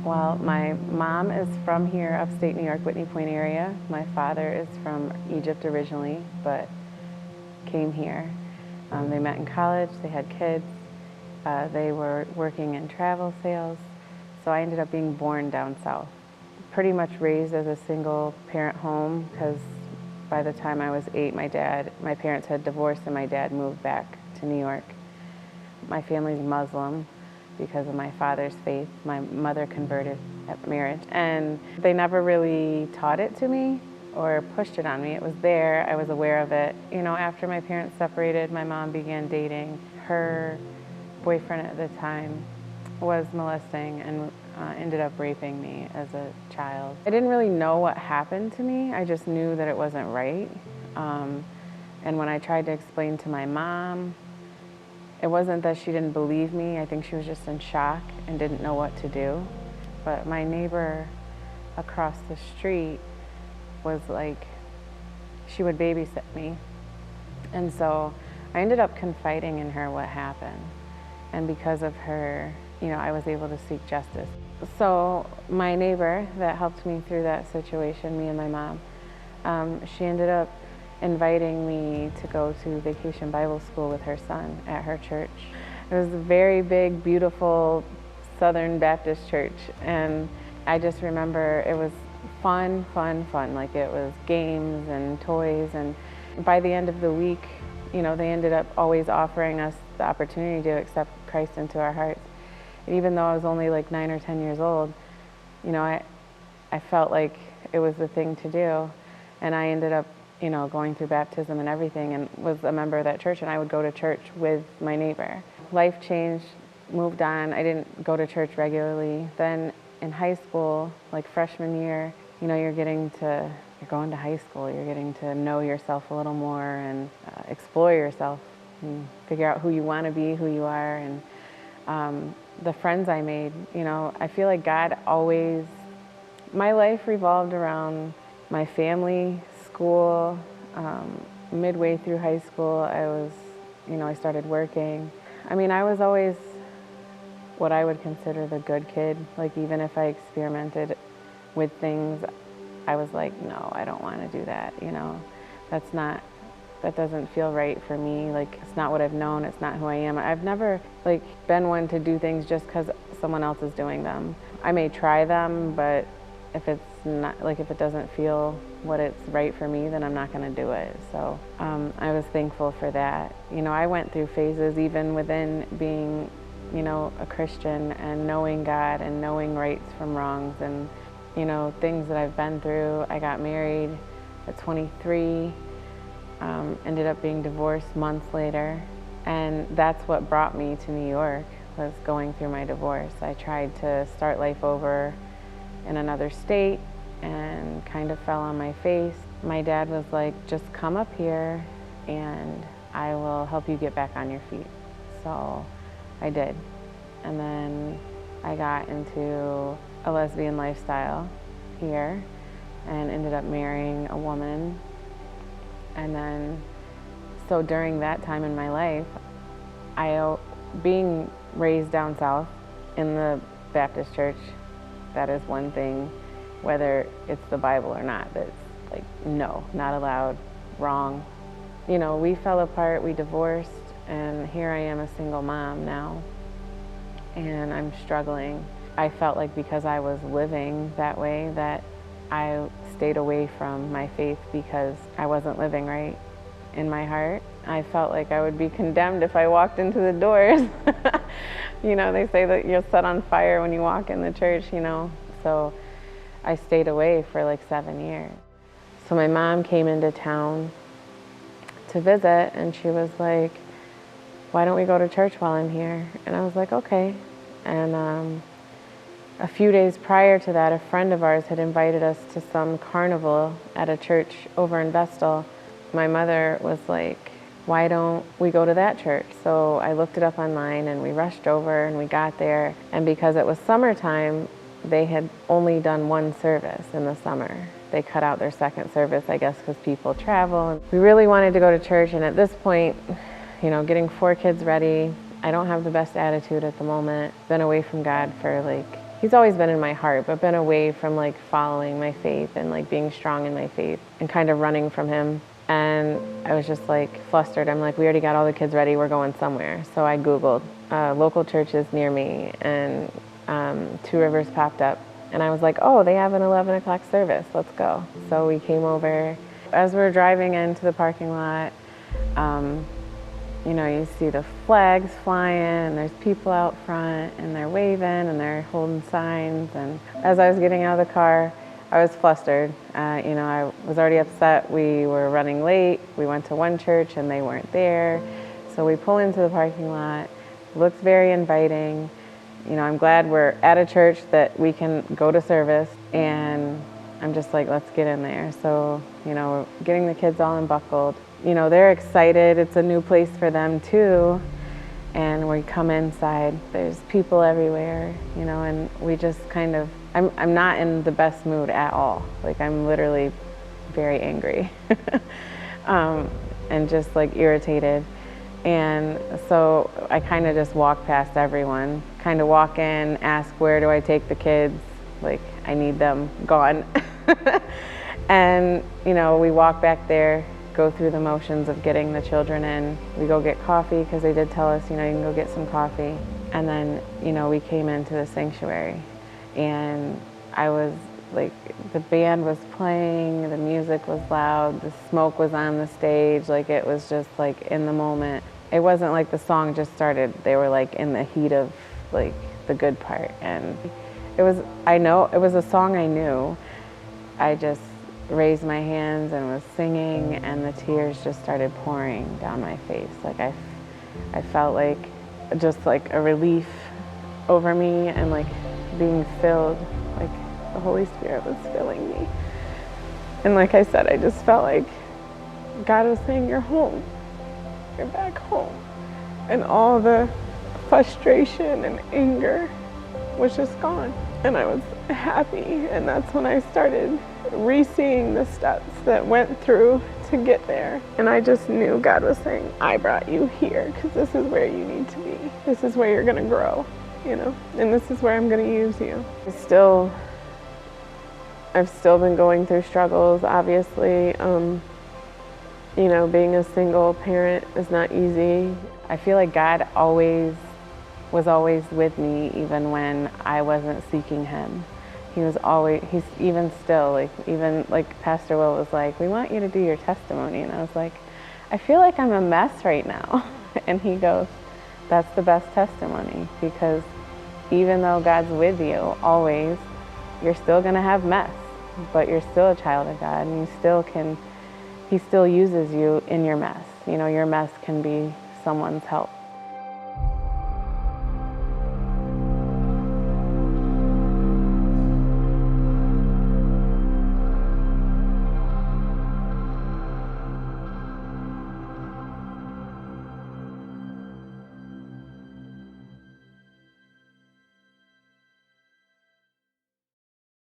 Well, my mom is from here, upstate New York, Whitney Point area. My father is from Egypt originally, but came here. They met in college, they had kids, they were working in travel sales, so I ended up being born down south. Pretty much raised as a single parent home because by the time I was 8, my parents had divorced and my dad moved back to New York. My family's Muslim because of my father's faith. My mother converted at marriage, and they never really taught it to me or pushed it on me. It was there, I was aware of it. You know, after my parents separated, my mom began dating. Her boyfriend at the time was molesting and ended up raping me as a child. I didn't really know what happened to me, I just knew that it wasn't right. And when I tried to explain to my mom, it wasn't that she didn't believe me, I think she was just in shock and didn't know what to do. But my neighbor across the street was like, she would babysit me. And so I ended up confiding in her what happened. And because of her, you know, I was able to seek justice. So my neighbor that helped me through that situation, me and my mom, she ended up inviting me to go to Vacation Bible School with her son at her church. It was a very big, beautiful Southern Baptist church, and I just remember it was fun. Like, it was games and toys, and by the end of the week, you know, they ended up always offering us the opportunity to accept Christ into our hearts. And even though I was only like 9 or 10 years old, you know, I felt like it was the thing to do, and I ended up, you know, going through baptism and everything, and was a member of that church, and I would go to church with my neighbor. Life changed, moved on. I didn't go to church regularly. Then in high school, like freshman year, you know, you're going to high school, you're getting to know yourself a little more and explore yourself and figure out who you want to be, who you are. And the friends I made, you know, I feel like God always, my life revolved around my family, school. Midway through high school, I started working. I mean, I was always what I would consider the good kid. Like, even if I experimented with things, I was like, no, I don't want to do that, you know. That doesn't feel right for me. Like, it's not what I've known, it's not who I am. I've never, like, been one to do things just because someone else is doing them. I may try them, but if it's not, like, if it doesn't feel what it's right for me, then I'm not going to do it. So I was thankful for that. You know, I went through phases even within being, you know, a Christian and knowing God and knowing rights from wrongs, and, you know, things that I've been through. I got married at 23, ended up being divorced months later, and that's what brought me to New York, was going through my divorce. I tried to start life over in another state and kind of fell on my face. My dad was like, just come up here and I will help you get back on your feet. So I did. And then I got into a lesbian lifestyle here and ended up marrying a woman. And then, so during that time in my life, being raised down south in the Baptist church, that is one thing, whether it's the Bible or not, that's like, no, not allowed, wrong. You know, we fell apart, we divorced, and here I am, a single mom now, and I'm struggling. I felt like because I was living that way that I stayed away from my faith because I wasn't living right in my heart. I felt like I would be condemned if I walked into the doors. You know, they say that you're set on fire when you walk in the church, you know. So I stayed away for like 7 years. So my mom came into town to visit, and she was like, why don't we go to church while I'm here? And I was like, okay. And a few days prior to that, a friend of ours had invited us to some carnival at a church over in Vestal. My mother was like, why don't we go to that church? So I looked it up online, and we rushed over, and we got there. And because it was summertime, they had only done one service in the summer. They cut out their second service, I guess, because people travel. We really wanted to go to church, and at this point, you know, getting 4 kids ready, I don't have the best attitude at the moment. Been away from God for like He's always been in my heart, but been away from like following my faith and like being strong in my faith and kind of running from him. And I was just like flustered. I'm like, we already got all the kids ready, we're going somewhere. So I Googled local churches near me, and Two Rivers popped up. And I was like, oh, they have an 11 o'clock service, let's go. So we came over. As we're driving into the parking lot, you know, you see the flags flying, and there's people out front, and they're waving, and they're holding signs. And as I was getting out of the car, I was flustered. You know, I was already upset. We were running late. We went to one church, and they weren't there. So we pull into the parking lot. It looks very inviting. You know, I'm glad we're at a church that we can go to service, and I'm just like, let's get in there. So, you know, getting the kids all unbuckled. You know, they're excited. It's a new place for them too. And we come inside, there's people everywhere, you know, and we just kind of, I'm not in the best mood at all. Like, I'm literally very angry and just like irritated. And so I kind of just walk past everyone, kind of walk in, ask, where do I take the kids? Like, I need them gone. And, you know, we walk back there, go through the motions of getting the children in. We go get coffee, because they did tell us, you know, you can go get some coffee. And then, you know, we came into the sanctuary, and I was like, the band was playing, the music was loud, the smoke was on the stage. Like, it was just like in the moment. It wasn't like the song just started. They were like in the heat of like the good part. And it was, I know, it was a song I knew. I just raised my hands and was singing, and the tears just started pouring down my face. Like, I felt like just like a relief over me, and like being filled, like the Holy Spirit was filling me. And like I said, I just felt like God was saying, you're home, you're back home. And all the frustration and anger was just gone. And I was happy, and that's when I started re-seeing the steps that went through to get there. And I just knew God was saying, I brought you here because this is where you need to be. This is where you're gonna grow, you know, and this is where I'm gonna use you. I've still been going through struggles, obviously. You know, being a single parent is not easy. I feel like God was always with me, even when I wasn't seeking him. He's even still, like, even like Pastor Will was like, we want you to do your testimony. And I was like, I feel like I'm a mess right now. And he goes, that's the best testimony, because even though God's with you always, you're still gonna have mess, but you're still a child of God, and he still uses you in your mess. You know, your mess can be someone's help.